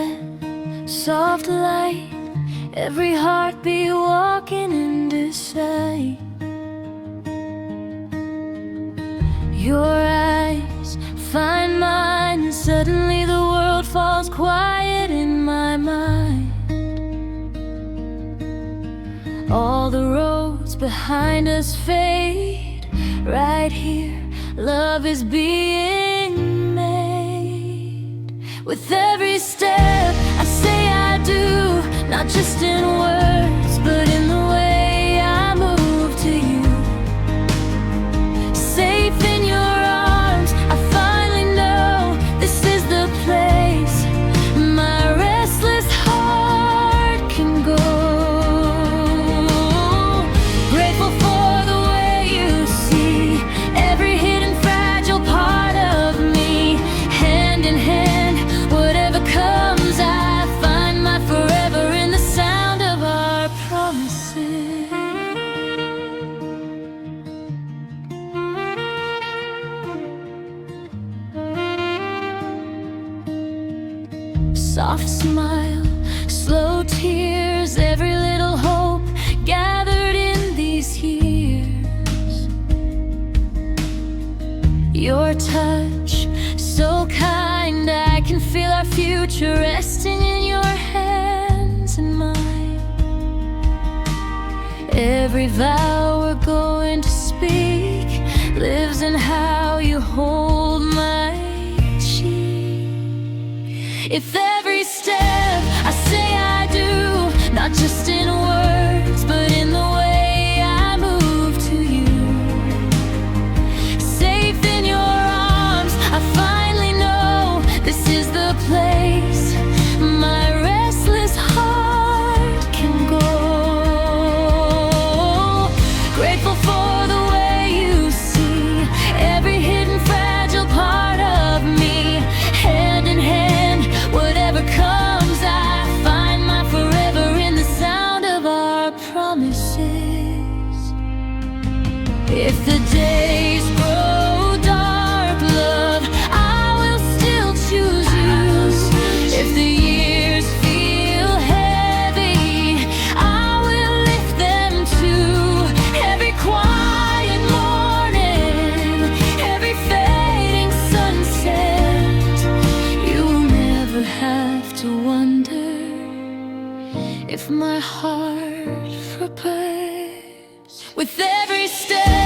red, soft light, every heartbeat walking into sight. Your eyes find mine, and suddenly the world falls quiet in my mind. All the roads behind us fade. Right here, love is being made. With every step I say I do, not just in words, but in the way I move to you. Safe in your arms, I finally know this is the place my restless heart can go. Grateful for the way you see every hidden fragile part of me. Hand in hand, whatever comes, I find my forever in the sound of our promises. Soft smile, slow tears, every little hope gathered in these years. Your touch, so kind, I can feel our future resting in your hands and mine. Every vow we're going to speak lives in how you hold my cheek. If every step I say I do, not just in words, but in the way I move to you. Safe in your arms, I finally know this is the place my restless heart can go. Grateful for the way you see every hidden fragile part of me. Hand in hand, whatever comes, I find my forever in the sound of our promises. If the days grow dark, love, I will still choose you. If the years feel heavy, I will lift them too. Every quiet morning, every fading sunset, you will never have to wonder if my heart prepares. With every step